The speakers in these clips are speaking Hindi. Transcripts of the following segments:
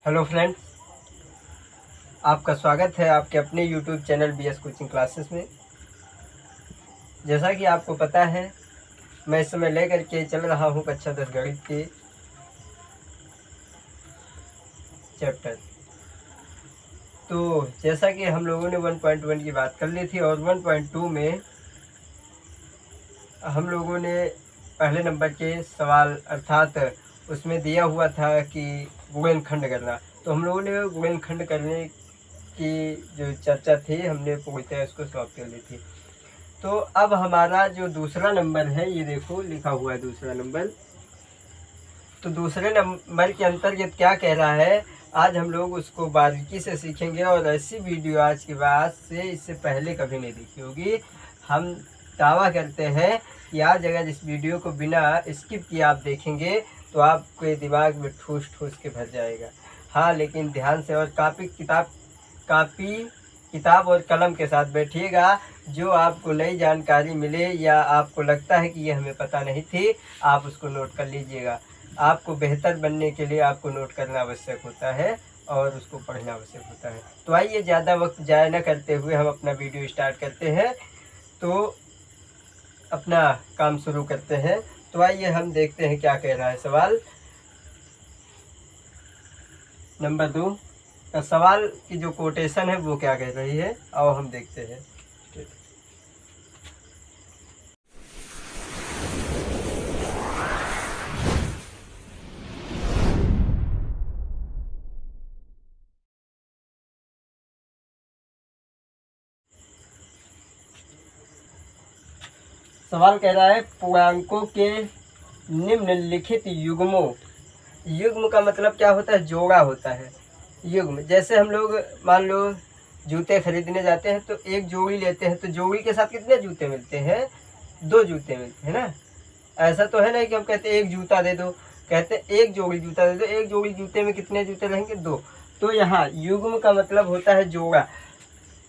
हेलो फ्रेंड्स, आपका स्वागत है आपके अपने YouTube channel BS coaching classes में। जैसा कि आपको पता है, मैं इस समय लेकर के चल रहा हूँ कक्षा 10 गणित के चैप्टर। तो जैसा कि हम लोगों ने 1.1 की बात कर ली थी और 1.2 में हम लोगों ने पहले नंबर के सवाल अर्थात उसमें दिया हुआ था कि गुणनखंड करना। तो हम लोगों ने गुणनखंड करने की जो चर्चा थी हमने पूरी उसको समाप्त कर ली थी। तो अब हमारा जो दूसरा नंबर है, ये देखो लिखा हुआ है दूसरा नंबर। तो दूसरे नंबर के अंतर्गत क्या कह रहा है, आज हम लोग उसको बारीकी से सीखेंगे और ऐसी वीडियो आज के बाद से इससे पहले कभी नहीं देखी होगी। हम दावा करते हैं कि आज अगर इस वीडियो को बिना स्किप किए आप देखेंगे तो आपके दिमाग में ठूस ठूस के भर जाएगा। हाँ, लेकिन ध्यान से और कापी किताब और कलम के साथ बैठिएगा। जो आपको नई जानकारी मिले या आपको लगता है कि ये हमें पता नहीं थी, आप उसको नोट कर लीजिएगा। आपको बेहतर बनने के लिए आपको नोट करना आवश्यक होता है और उसको पढ़ना आवश्यक होता है। तो आइए, ज़्यादा वक्त जाया न करते हुए हम अपना वीडियो स्टार्ट करते हैं। तो अपना काम शुरू करते हैं। तो आइए हम देखते हैं क्या कह रहा है सवाल नंबर 2 का। सवाल की जो कोटेशन है वो क्या कह रही है, आओ हम देखते हैं। सवाल कह रहा है पूर्णांकों के निम्नलिखित युग्मों। युग्म का मतलब क्या होता है? जोड़ा होता है। युग्म जैसे हम लोग मान लो जूते खरीदने जाते हैं तो एक जोड़ी लेते हैं, तो जोड़ी के साथ कितने जूते मिलते हैं? 2 जूते मिलते हैं ना। ऐसा तो है नहीं कि हम कहते हैं एक जूता दे दो, कहते हैं एक जोड़ी जूता दे दो। एक जोड़ी जूते में कितने जूते रहेंगे? 2। तो यहाँ युग्म का मतलब होता है जोड़ा।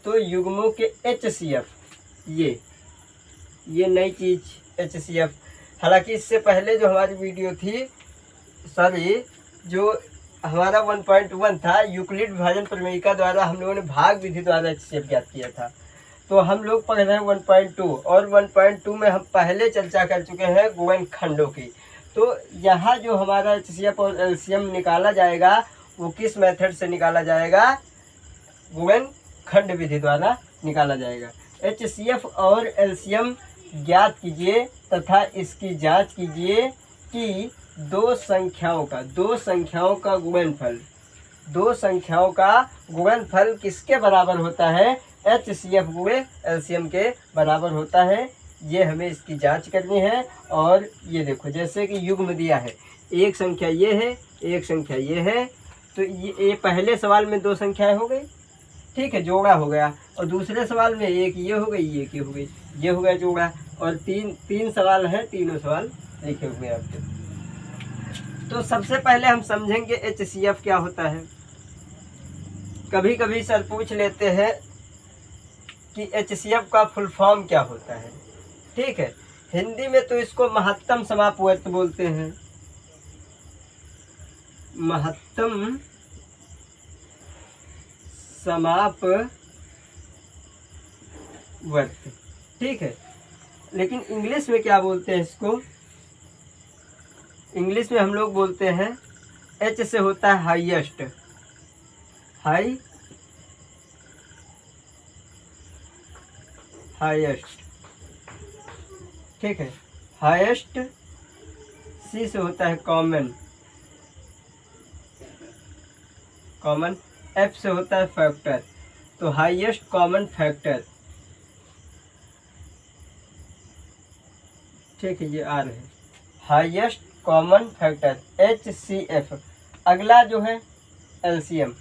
तो युग्मों के HCF, ये नई चीज HCF। हालांकि इससे पहले जो हमारी वीडियो थी, सॉरी, जो हमारा 1.1 था, यूक्लिड विभाजन प्रमेयिका द्वारा हम लोगों ने भाग विधि द्वारा HCF ज्ञात किया था। तो हम लोग पढ़ रहे हैं 1.2 और 1.2 में हम पहले चर्चा कर चुके हैं गुणनखंडों की। तो यहाँ जो हमारा HCF और LCM निकाला जाएगा वो किस मेथड से निकाला जाएगा? गुणनखंड विधि द्वारा निकाला जाएगा। HCF और LCM ज्ञात कीजिए तथा इसकी जांच कीजिए कि दो संख्याओं का गुणनफल किसके बराबर होता है? HCF गुणे LCM के बराबर होता है। ये हमें इसकी जांच करनी है। और ये देखो, जैसे कि युग्म दिया है, एक संख्या ये है, एक संख्या ये है, तो ये पहले सवाल में 2 संख्याएं हो गई, ठीक है, जोड़ा हो गया। और दूसरे सवाल में एक ये हो गई, एक ये हो गई, ये हो गया जोड़ा। और तीन सवाल हैं, तीनों सवाल लिखे हुए आपके। तो सबसे पहले हम समझेंगे HCF क्या होता है। कभी कभी सर पूछ लेते हैं कि HCF का फुल फॉर्म क्या होता है। ठीक है, हिंदी में तो इसको महत्तम समापवर्त बोलते हैं। महत्तम समापवर्त, ठीक है। लेकिन इंग्लिश में क्या बोलते हैं इसको? इंग्लिश में हम लोग बोलते हैं, H से होता है हाईएस्ट, हाईएस्ट, ठीक है, हाईएस्ट। C से होता है कॉमन, F से होता है फैक्टर। तो हाईएस्ट कॉमन फैक्टर, ठीक है, ये आ रहे हैं हाईएस्ट कॉमन फैक्टर HCF। अगला जो है LCM।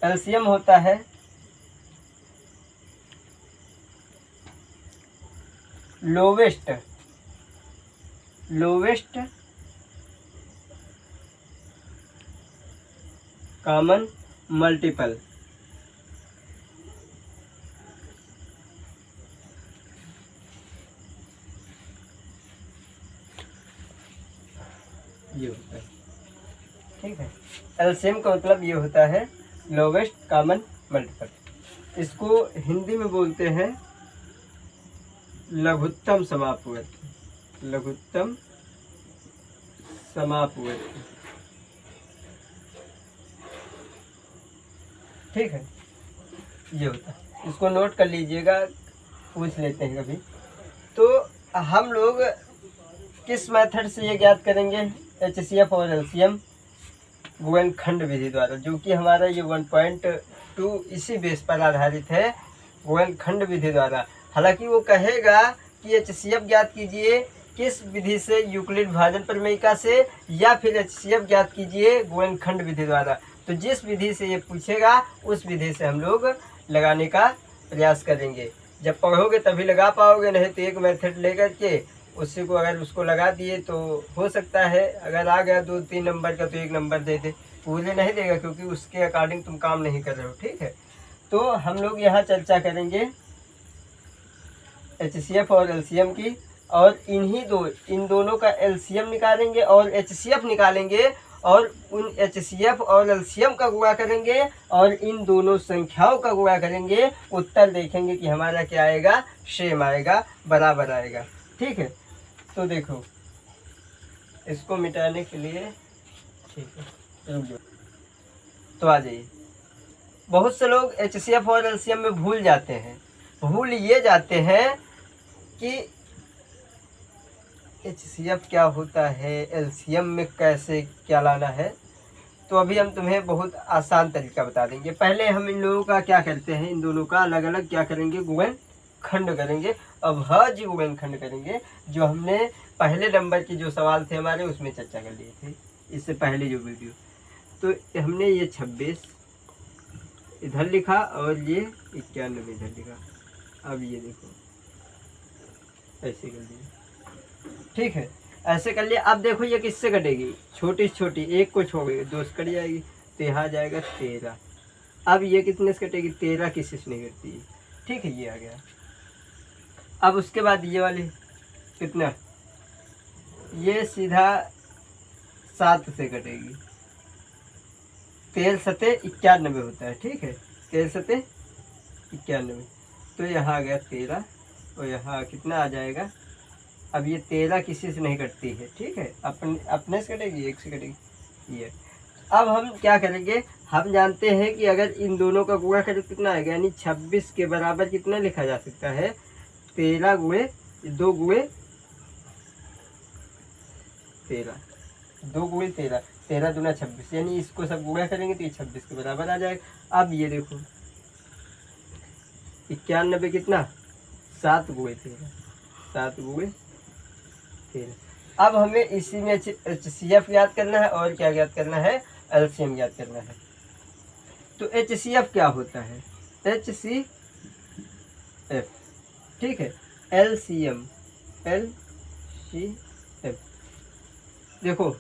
LCM होता है लोवेस्ट कॉमन मल्टीपल। ये होता है, ठीक है। एलसीएम का मतलब ये होता है लोवेस्ट कॉमन मल्टीपल। इसको हिंदी में बोलते हैं लघुत्तम समापवर्ती, लघुत्तम समापवर्ती, ठीक है। ये होता है, इसको नोट कर लीजिएगा, पूछ लेते हैं कभी। तो हम लोग किस मेथड से ये ज्ञात करेंगे HCF और LCM? गुणनखंड विधि द्वारा, जो कि हमारा ये 1.2 इसी बेस पर आधारित है, गुणनखंड विधि द्वारा। हालांकि वो कहेगा कि HCF ज्ञात कीजिए किस विधि से, यूक्लिड भाजन प्रमेयिका से, या फिर HCF ज्ञात कीजिए गुणनखंड विधि द्वारा। तो जिस विधि से ये पूछेगा उस विधि से हम लोग लगाने का प्रयास करेंगे। जब पढ़ोगे तभी लगा पाओगे, नहीं तो एक मेथड लेकर के उसी को अगर उसको लगा दिए तो हो सकता है अगर आ गया 2-3 नंबर का तो 1 नंबर दे दे, पूरे नहीं देगा, क्योंकि उसके अकॉर्डिंग तुम काम नहीं कर रहे हो, ठीक है। तो हम लोग यहाँ चर्चा करेंगे HCF और LCM की, और इन दोनों का LCM निकालेंगे और HCF निकालेंगे, और उन HCF और LCM का गुणा करेंगे और इन दोनों संख्याओं का गुणा करेंगे। उत्तर देखेंगे कि हमारा क्या आएगा, सेम आएगा, बराबर आएगा, ठीक है। तो देखो इसको मिटाने के लिए, ठीक है, रुक जाओ। तो आ जाइए, बहुत से लोग HCF और LCM में भूल जाते हैं, भूल ये जाते हैं कि HCF क्या होता है, LCM में कैसे क्या लाना है। तो अभी हम तुम्हें बहुत आसान तरीका बता देंगे। पहले हम इन लोगों का क्या करते हैं, इन दोनों का अलग अलग क्या करेंगे, गुणनखंड करेंगे। अब हज गुणनखंड करेंगे, जो हमने पहले नंबर के जो सवाल थे हमारे उसमें चर्चा कर लिए थे, इससे पहले जो वीडियो। तो हमने ये 26 इधर लिखा और ये 91 इधर लिखा। अब ये देखो ऐसे कर दिया, ठीक है, ऐसे कर लिया। अब देखो ये किससे कटेगी, छोटी छोटी, एक को छोड़ेगी 2 से कट जाएगी, तो यहाँ आ जाएगा 13। अब ये कितने से कटेगी, 13 किसी से नहीं कटती है, ठीक है, ये आ गया। अब उसके बाद ये वाली कितना, ये सीधा 7 से कटेगी, 13 सते 91 होता है, ठीक है, 13 सते 91। तो यहाँ आ गया 13 और यहाँ कितना आ जाएगा। अब ये 13 किसी से नहीं कटती है, ठीक है, अपने से कटेगी, एक से कटेगी ये। अब हम क्या करेंगे, हम जानते हैं कि अगर इन दोनों का गुणा करें कितना आएगा, यानी 26 के बराबर कितना लिखा जा सकता है, 13 गुणे 2 गुणे 13, 2 गुणे 13, 13 दूना 26, यानी इसको सब गुणा करेंगे तो ये 26 के बराबर आ जाएगा। अब ये देखो 91 कितना, 7 गुणे 13, 7 गुणे 13। अब हमें इसी में HCF याद करना है और क्या याद करना है, LCM याद करना है। तो HCF क्या होता है, HCF, ठीक है, LCM, देखो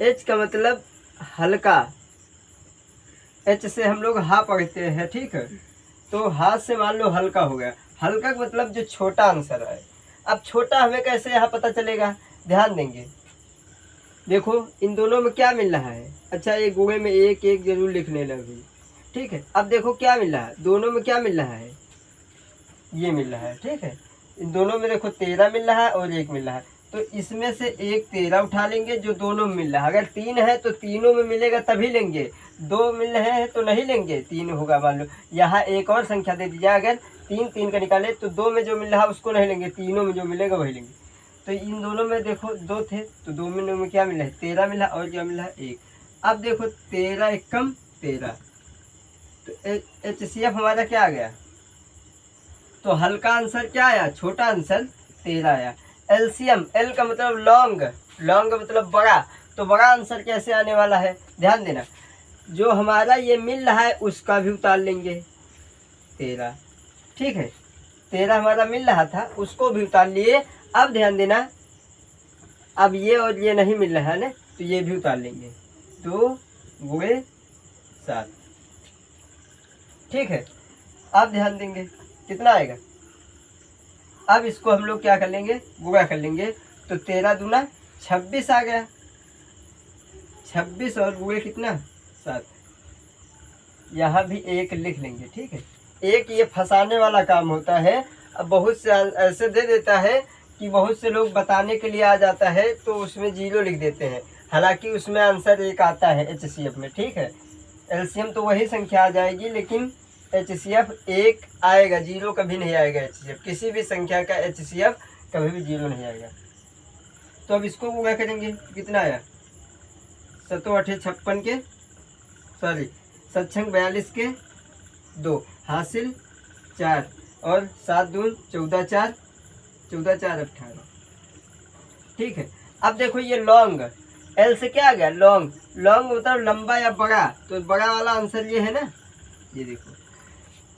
H का मतलब हल्का, H से हम लोग हा पढ़ते हैं, ठीक है, तो हाथ से मान लो हल्का हो गया, हल्का का मतलब जो छोटा आंसर है। अब छोटा हमें कैसे यहाँ पता चलेगा, ध्यान देंगे, देखो इन दोनों में क्या मिल रहा है, अच्छा ये गुणे में 1 1 जरूर लिखने लगे, ठीक है। अब देखो क्या मिल रहा है, दोनों में क्या मिल रहा है, ये मिल रहा है, ठीक है, इन दोनों में देखो 13 मिल रहा है और 1 मिल रहा है, तो इसमें से एक 13 उठा लेंगे जो दोनों में मिल रहा है। अगर 3 है तो तीनों में मिलेगा तभी लेंगे, 2 मिल रहे हैं तो नहीं लेंगे, 3 होगा मान लो। यहाँ एक और संख्या दे दीजिए, अगर 3 3 का निकाले तो 2 में जो मिल रहा है उसको नहीं लेंगे, तीनों में जो मिलेगा वही लेंगे। तो इन दोनों में देखो 2 थे तो 2 में क्या मिला है, 13 मिला, और क्या मिला है 1। अब देखो 13 1 कम 13, तो HCF हमारा क्या आ गया, तो हल्का आंसर क्या आया, छोटा आंसर 13 आया। LCM, L का मतलब लॉन्ग, लॉन्ग का मतलब बड़ा, तो बड़ा आंसर कैसे आने वाला है, ध्यान देना, जो हमारा ये मिल रहा है उसका भी उतार लेंगे 13, ठीक है, 13 हमारा मिल रहा था उसको भी उतार लिए। अब ध्यान देना, अब ये और ये नहीं मिल रहा है ना, तो ये भी उतार लेंगे, 2 गुणे 7, ठीक है। अब ध्यान देंगे कितना आएगा, अब इसको हम लोग क्या कर लेंगे, गुणा कर लेंगे, तो 13 दूना 26 आ गया, 26 और गुणे कितना 7, यहाँ भी 1 लिख लेंगे। ठीक है, एक ये फंसाने वाला काम होता है। अब बहुत से ऐसे दे देता है कि बहुत से लोग बताने के लिए आ जाता है तो उसमें 0 लिख देते हैं, हालांकि उसमें आंसर 1 आता है HCF में। ठीक है, LCM तो वही संख्या आ जाएगी, लेकिन HCF 1 आएगा, 0 कभी नहीं आएगा। HCF किसी भी संख्या का HCF कभी भी 0 नहीं आएगा। तो अब इसको गुणा करेंगे, कितना आया 7 8 56 के, सॉरी 7 42 के 2 हासिल 4 और 7 दून 14 4 18। ठीक है, अब देखो ये लॉन्ग, L से क्या आ गया लॉन्ग, लॉन्ग मतलब लंबा या बड़ा, तो बड़ा वाला आंसर ये है ना, ये देखो।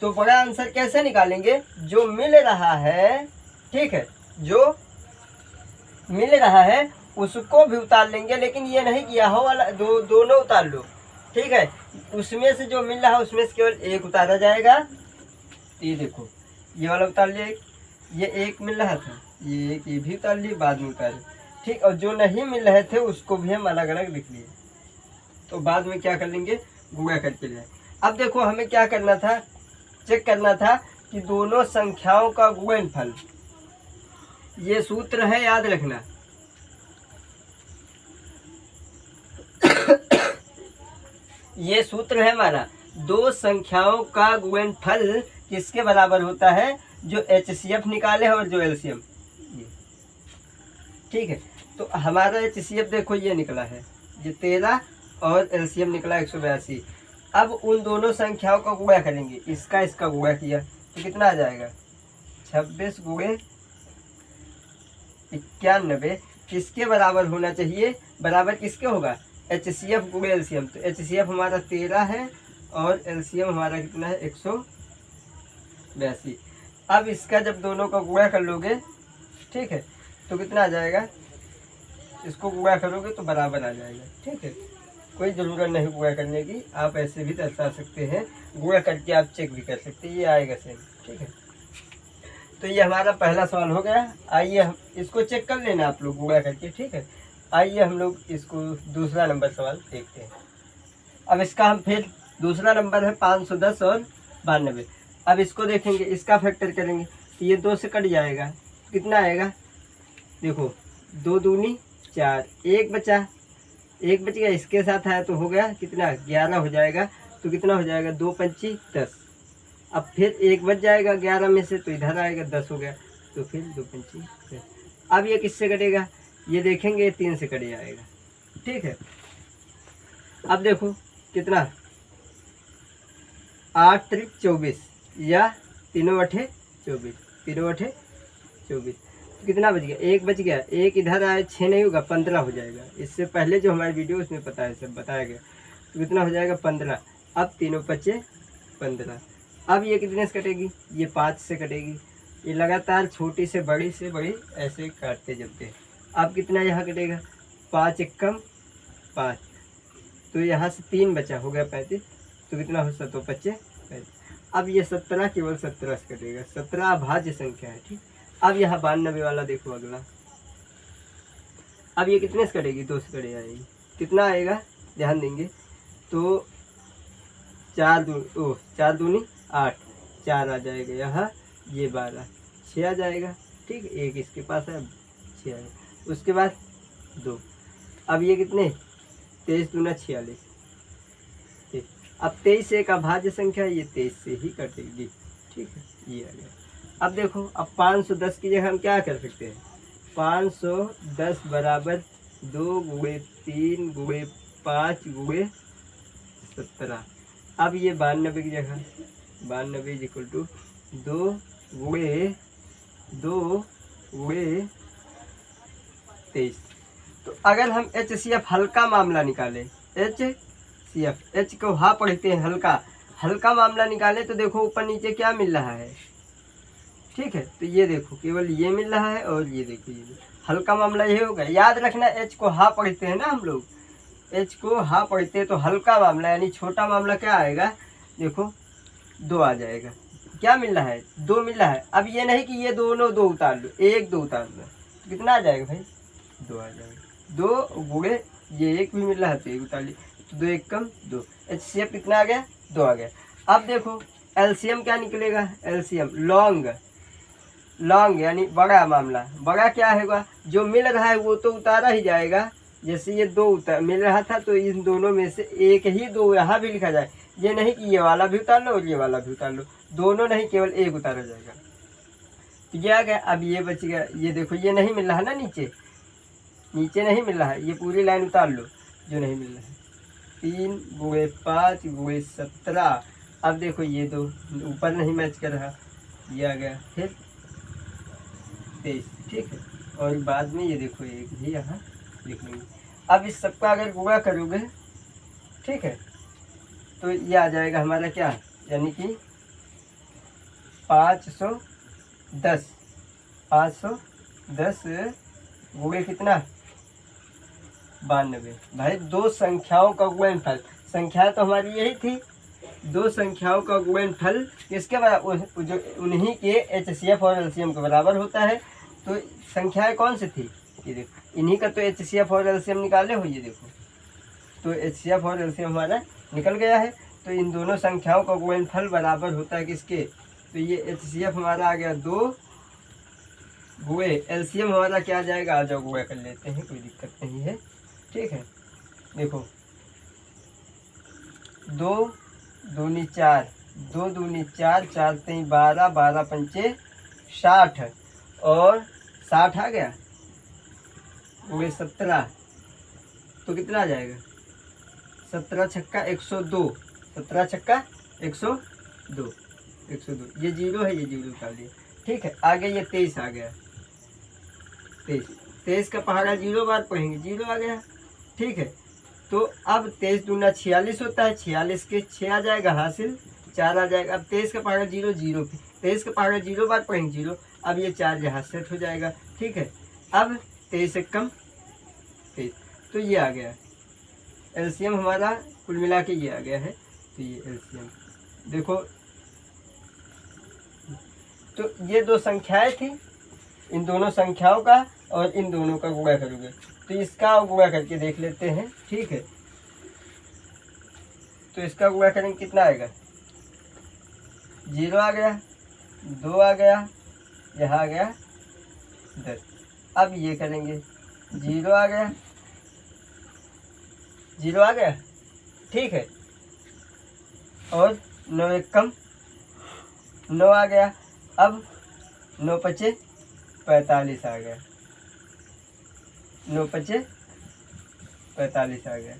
तो बड़ा आंसर कैसे निकालेंगे, जो मिल रहा है, ठीक है, जो मिल रहा है उसको भी उतार लेंगे, लेकिन ये नहीं किया हो वाला दोनों उतार लो। ठीक है, उसमें से जो मिल रहा है उसमें से केवल 1 उतारा जाएगा। तो ये देखो ये वाला उतार लिया, ये 1 मिल रहा था, ये 1 ये भी उतार लिए, बाद में उतारे। ठीक, और जो नहीं मिल रहे थे उसको भी हम अलग अलग लिख लिए। तो बाद में क्या कर लेंगे, गुणा करके ले। अब देखो हमें क्या करना था, चेक करना था कि दोनों संख्याओं का गुणनफल, ये सूत्र है याद रखना। ये सूत्र है हमारा, दो संख्याओं का गुणनफल किसके बराबर होता है, जो HCF निकाले और जो LCM। ठीक है, तो हमारा HCF देखो ये निकला है, ये 13 और LCM निकला 182। अब उन दोनों संख्याओं का गुणा करेंगे, इसका गुणा किया तो कितना आ जाएगा 26 गुणे 91, किसके बराबर होना चाहिए, बराबर किसके होगा HCF गुणे LCM। तो HCF हमारा 13 है और LCM हमारा कितना है 182। अब इसका जब दोनों का गुणा कर लोगे, ठीक है, तो कितना आ जाएगा, इसको गुणा करोगे तो बराबर आ जाएगा। ठीक है, कोई ज़रूरत नहीं गुणा करने की, आप ऐसे भी दर्शा सकते हैं, गुणा करके आप चेक भी कर सकते हैं, ये आएगा सेम। ठीक है, तो ये हमारा पहला सवाल हो गया। आइए हम इसको चेक कर लेना आप लोग गुणा करके। ठीक है, आइए हम लोग इसको दूसरा नंबर सवाल देखते हैं। अब इसका हम फिर दूसरा नंबर है 510 और 92। अब इसको देखेंगे, इसका फैक्टर करेंगे तो ये 2 से कट जाएगा, कितना आएगा, देखो 2 दूनी 4, 1 बचा, 1 बच गया, इसके साथ आया तो हो गया कितना 11 हो जाएगा। तो कितना हो जाएगा 2 पंची 10, अब फिर 1 बच जाएगा 11 में से, तो इधर आएगा 10 हो गया, तो फिर 2 पंची 10। अब ये किससे कटेगा, ये देखेंगे 3 से कट जाएगा। ठीक है, अब देखो कितना 8 त्रिक 24 या 3 8 24, 3 8 24, तो कितना बच गया, 1 बच गया, 1 इधर आया 6 नहीं होगा 15 हो जाएगा। इससे पहले जो हमारी वीडियो उसमें पता है सब बताया गया, तो कितना हो जाएगा 15। अब 3 5 15। अब ये कितने से कटेगी, ये 5 से कटेगी। ये लगातार छोटी से बड़ी ऐसे काटते जबते हैं। अब कितना यहाँ कटेगा, 5 1 कम 5, तो यहाँ से 3 बचा, हो गया 35, तो कितना हो 7 5 35। अब ये 17 केवल 17 से कटेगा, 17 अभाज्य संख्या है। ठीक, अब यहाँ 92 वाला देखो अगला, अब ये कितने से कटेगी, 2 से कटे जाएगी, कितना आएगा ध्यान देंगे, तो 4 दूनी 8, 4 आ जाएगा यहाँ, ये 12, 6 आ जाएगा। ठीक, 1 इसके पास है 6 आएगा, उसके बाद 2, अब ये कितने 23 दूना 46। ठीक, अब 23 एक अभाज्य संख्या, ये 23 से ही कटेगी। ठीक है, ये आ गया। अब देखो, अब 510 की जगह हम क्या कर सकते हैं, 510 बराबर 2 गुणे 3 गुणे 5 गुणे 17। अब ये 92 की जगह 92 इज इक्वल टू 2 गुणे 23। तो अगर हम HCF हल्का मामला निकालें, HCF को हाँ पढ़ते हैं हल्का मामला निकालें, तो देखो ऊपर नीचे क्या मिल रहा है। ठीक है, तो ये देखो केवल ये मिल रहा है, और ये देखो ये हल्का मामला ये होगा। याद रखना H को हाँ पढ़ते हैं ना हम लोग, H को हाँ पढ़ते हैं, तो हल्का मामला यानी छोटा मामला क्या आएगा, देखो 2 आ जाएगा। क्या मिल रहा है, 2 मिल रहा है। अब ये नहीं कि ये दोनों 2 उतार लो, 1 2 उतार लो, तो कितना आ जाएगा भाई 2 आ जाएगा। 2 गुणे ये 1 भी मिल रहा है तो 1 उतार लिया, तो 2 1 कम 2। HCF कितना आ गया? 2 आ गया। अब देखो LCM क्या निकलेगा? LCM लॉन्ग यानी बड़ा मामला। बड़ा क्या होगा? जो मिल रहा है वो तो उतारा ही जाएगा। जैसे ये 2 मिल रहा था तो इन दोनों में से एक ही 2 यहाँ भी लिखा जाए। ये नहीं कि ये वाला भी उतार लो और ये वाला भी उतार लो, दोनों नहीं, केवल एक उतारा जाएगा। तो ये आ गया। अब ये बच गया, ये देखो ये नहीं मिल रहा है ना, नीचे नहीं मिल रहा है, ये पूरी लाइन उतार लो जो नहीं मिल रहा है। 3 गुणे 5 गुणे 17। अब देखो ये 2 ऊपर नहीं मैच कर रहा, ये आ गया, फिर 23, ठीक है। और बाद में ये देखो एक भी यहाँ लिख लेंगे। अब इस सबका अगर गुणा करोगे, ठीक है, तो ये आ जाएगा हमारा क्या, यानी कि 510 गुणे कितना, 92। भाई 2 संख्याओं का गुणनफल, संख्या तो हमारी यही थी, 2 संख्याओं का गुणनफल किसके बराबर, जो उन्हीं के HCF और LCM के बराबर होता है। तो संख्याएं कौन सी थी, ये देखो, इन्हीं का तो HCF और LCM निकाले हो, ये देखो, तो HCF और LCM हमारा निकल गया है। तो इन दोनों संख्याओं का गुणनफल बराबर होता है किसके, तो ये HCF हमारा आ गया 2 गुणे LCM हमारा क्या आ जाएगा, आ जाओ गुणा कर लेते हैं, कोई दिक्कत नहीं है, ठीक है। देखो 2 दूनी 4, 2 दूनी 4, 4 3 12, 12 पंचे 60 और 60 आ गया गुणे 17, तो कितना आ जाएगा, 17 छक्का 102, 17 छक्का 102, ये 0 है, ये 0 उतार लिया, ठीक है। आगे ये 23 आ गया, 23 का पहाड़ा 0 बार पढ़ेंगे, 0 आ गया, ठीक है। तो अब 23 दूना 46 होता है, 46 के 6 आ जाएगा हासिल, 4 आ जाएगा। अब 23 का पहाड़ा 0 0 पे 23 का पहाड़ा 0 बार पढ़ेंगे 0, अब ये 4 यहाँ सेट हो जाएगा, ठीक है। अब 23 से कम 23, तो ये आ गया LCM हमारा, कुल मिला के ये आ गया है, तो ये LCM देखो। तो ये 2 संख्याएं थी, इन दोनों संख्याओं का और इन दोनों का गुणा करोगे, तो इसका गुणा करके देख लेते हैं, ठीक है। तो इसका गुणा करेंगे कितना आएगा, 0 आ गया, 2 आ गया, यहाँ आ गया 10। अब ये करेंगे, 0 आ गया, 0 आ गया, ठीक है। और 9 एक कम 9 आ गया। अब 9 पचे 45 आ गया, 9 पचे 45 आ गया।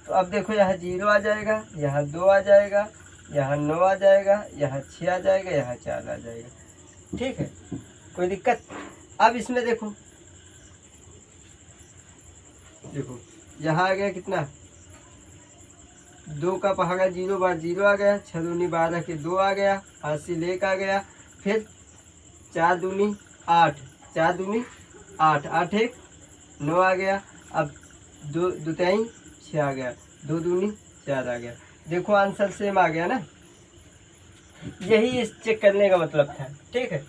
तो अब देखो यहाँ 0 आ जाएगा, यहाँ 2 आ जाएगा, यहाँ 9 आ जाएगा, यहाँ 6 आ जाएगा, यहाँ 4 आ जाएगा, ठीक है, कोई दिक्कत। अब इसमें देखो यहाँ आ गया कितना, 2 का पहाड़ा 0 बार 0 आ गया, 6 दूनी 12 के 2 आ गया, हासिल 1 आ गया, फिर 4 दूनी 8, 4 दूनी 8, 8 1 9 आ गया। अब 2 2 6 आ गया, 2 दूनी 4 आ गया। देखो आंसर सेम आ गया ना, यही इस चेक करने का मतलब था, ठीक है।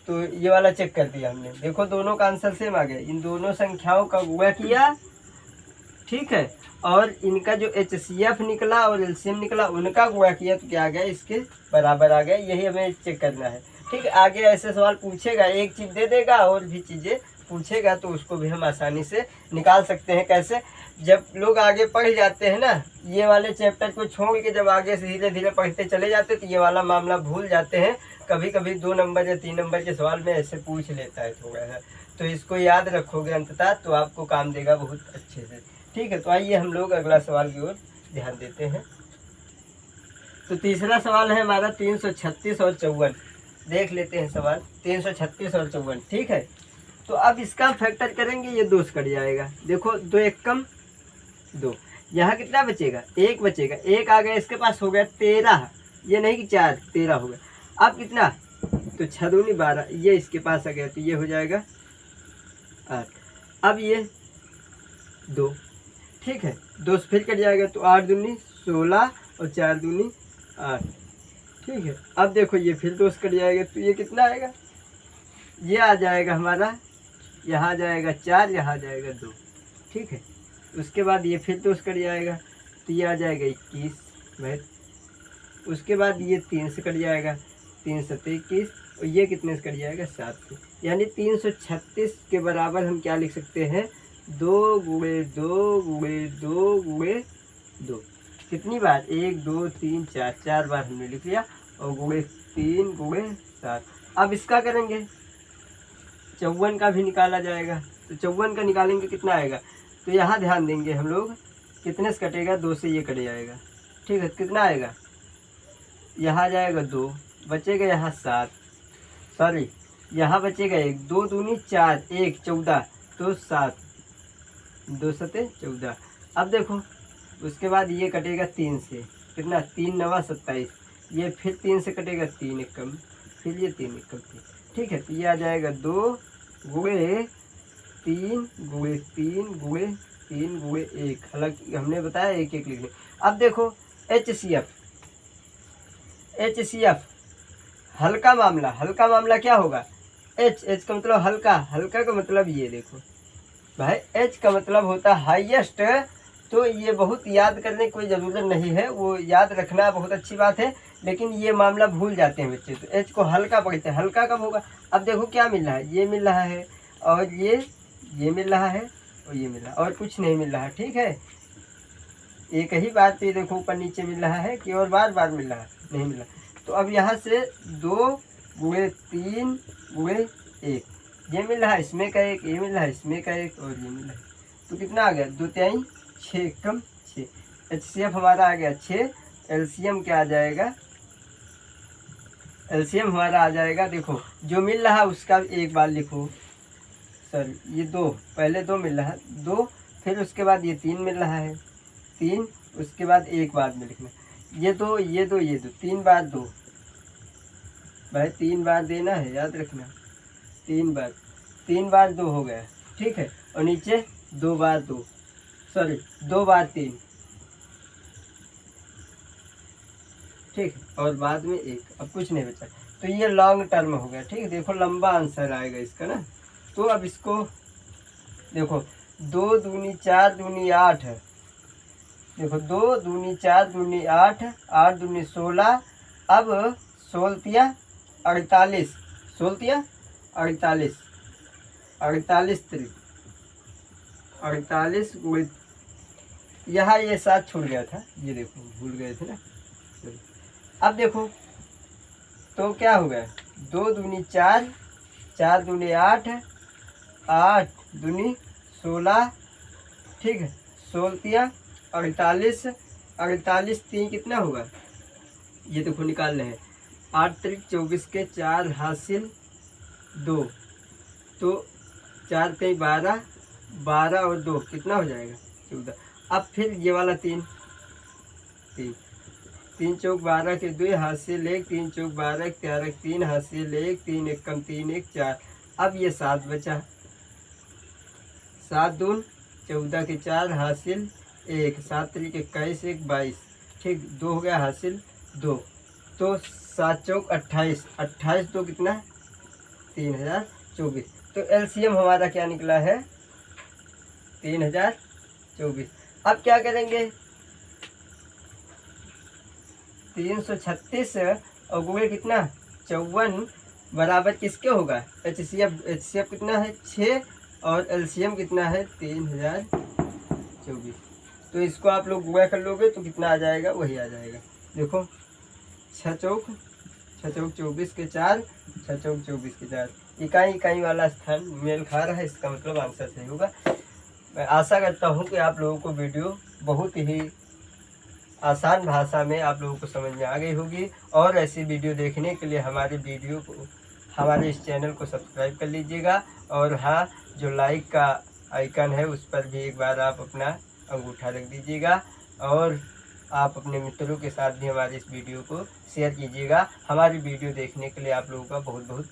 तो ये वाला चेक कर दिया हमने, देखो दोनों का आंसर सेम आ गया, इन दोनों संख्याओं का गुणा किया, ठीक है, और इनका जो HCF निकला और LCM निकला उनका गुणा किया, तो क्या आ गया, इसके बराबर आ गया। यही हमें चेक करना है, ठीक है। आगे ऐसे सवाल पूछेगा, एक चीज़ दे देगा और भी चीज़ें पूछेगा, तो उसको भी हम आसानी से निकाल सकते हैं। कैसे, जब लोग आगे पढ़ जाते हैं ना, ये वाले चैप्टर को छोड़ के जब आगे से धीरे धीरे पढ़ते चले जाते, तो ये वाला मामला भूल जाते हैं। कभी कभी 2 नंबर या 3 नंबर के सवाल में ऐसे पूछ लेता है थोड़ा सा, तो इसको याद रखोगे अंततः, तो आपको काम देगा बहुत अच्छे से, ठीक है। तो आइए हम लोग अगला सवाल की ओर ध्यान देते हैं। तो तीसरा सवाल है हमारा 336 और 54, देख लेते हैं सवाल 336 और 54, ठीक है। तो अब इसका फैक्टर करेंगे, ये 2 से कट जाएगा, देखो 2 1 कम 2, यहाँ कितना बचेगा, 1 बचेगा, 1 आ गया, इसके पास हो गया 13, ये नहीं कि 4, 13 हो गया। अब कितना, तो 6 दूनी 12, ये इसके पास आ गया, तो ये हो जाएगा 8। अब ये 2, ठीक है, 2 से फिर कट जाएगा, तो 8 दूनी 16 और 4 दूनी 8, ठीक है। अब देखो ये फिर 2 से कट जाएगा, तो ये कितना आएगा, ये आ जाएगा हमारा, यहाँ आ जाएगा 4, यहाँ आ जाएगा 2, ठीक है। उसके बाद ये फिर 2 से कट जाएगा तो ये आ जाएगा 21 भाई। उसके बाद ये 3 से कट जाएगा, 3 सत्ते 21, और ये कितने से कट जाएगा 7 से, यानी 336 के बराबर हम क्या लिख सकते हैं, 2 गुणे 2 गुणे 2 गुणे 2। कितनी बार, 1 2 3 4, 4 बार हमने लिख लिया, और गुणे 3 गुणे 7। अब इसका करेंगे 54 का भी निकाला जाएगा, तो 54 का निकालेंगे कितना आएगा, तो यहाँ ध्यान देंगे हम लोग, कितने से कटेगा, 2 से ये कट जाएगा, ठीक है। कितना आएगा, यहाँ जाएगा 2, बचेगा यहाँ 7, सॉरी यहाँ बचेगा 1, 2 दूनी 4, 1 14, तो 7, 2 सत्ते 14। अब देखो उसके बाद ये कटेगा 3 से, कितना, 3 9 27, ये फिर 3 से कटेगा, 3 1 कम, फिर ये 3 1 कम, ठीक है। तो ये आ जाएगा 2 गुणे 3 गुणे 3 गुणे 3 गुणे 1, हालांकि हमने बताया 1 1 लिखने। अब देखो HCF हल्का मामला क्या होगा, H का मतलब हल्का, हल्का का मतलब ये देखो भाई, H का मतलब होता है हाईएस्ट। तो ये बहुत याद करने की कोई ज़रूरत नहीं है, वो याद रखना बहुत अच्छी बात है, लेकिन ये मामला भूल जाते हैं बच्चे। तो H को हल्का पढ़ते हैं, हल्का कब होगा, अब देखो क्या मिल रहा है, ये मिल रहा है, और ये मिल रहा है, और ये मिल रहा है, और कुछ नहीं मिल रहा है, ठीक है। एक ही बात पे देखो ऊपर नीचे मिल रहा है कि और बार बार मिल रहा है, नहीं मिल रहा। तो अब यहाँ से 2 गुणे 3 गुणे 1, ये मिल रहा है, इसमें का 1, ये मिल रहा है, इसमें का 1, और ये मिल रहा है, तो कितना आ गया, 2 3 6 कम 6। HCF हमारा आ गया 6। LCM क्या आ जाएगा, LCM हमारा आ जाएगा, देखो जो मिल रहा है उसका एक बार लिखो, सॉरी ये 2, पहले 2 मिल रहा है, 2, फिर उसके बाद ये 3 मिल रहा है, 3, उसके बाद एक बाद में लिखना, ये 2 ये 2 ये 2, 3 बार 2 भाई, 3 बार देना है, याद रखना, 3 बार 2 हो गया, ठीक है। और नीचे 2 बार 2, सॉरी 2 बार 3, ठीक है, और बाद में 1, अब कुछ नहीं बचा। तो ये लॉन्ग टर्म हो गया, ठीक है। देखो लंबा आंसर आएगा इसका ना। तो अब इसको देखो, 2 दूनी 4 दूनी 8 है, देखो 2 दूनी 4 दूनी 8, 8 दूनी 16, अब 16 48, 16 48, 48 3, 48 गुणे, यहाँ ये 7 छूट गया था, ये देखो भूल गए थे ना। अब देखो तो क्या हो गया, 2 दूनी 4, 4 दूनी 8, 8 दूनी 16, ठीक है, 16 48, 48 3 कितना होगा, ये देखो निकाल रहे हैं, 8 3 24 के 4 हासिल 2, तो 4 3 12, 12 और 2 कितना हो जाएगा 14। अब फिर ये वाला 3 चौक 12 के 2 हासिल 1, 3 चौक 12 के 13 3 हासिल 1, 3 1 कम 3 1 4। अब ये 7 बचा, 7 दून 14 के 4 हासिल 1, 7 3 के 21 1 22, ठीक, 2 हो गया हासिल 2, तो 7 चौक 28, 28 2 कितना 3024। तो LCM हमारा क्या निकला है 3024। अब क्या करेंगे 336 और गुणे कितना 54 बराबर किसके होगा, HCF कितना है 6 और LCM कितना है 3024। तो इसको आप लोग गुणा कर लोगे तो कितना आ जाएगा, वही आ जाएगा। देखो 6 चौक 24 के 4, 6 चौक 24 के 4, इकाई वाला स्थान मेल खा रहा है, इसका मतलब आंसर सही होगा। मैं आशा करता हूँ कि आप लोगों को वीडियो बहुत ही आसान भाषा में आप लोगों को समझ में आ गई होगी। और ऐसी वीडियो देखने के लिए हमारे इस चैनल को सब्सक्राइब कर लीजिएगा। और हाँ, जो लाइक का आइकन है उस पर भी एक बार आप अपना अंगूठा रख दीजिएगा, और आप अपने मित्रों के साथ भी हमारे इस वीडियो को शेयर कीजिएगा। हमारी वीडियो देखने के लिए आप लोगों का बहुत बहुत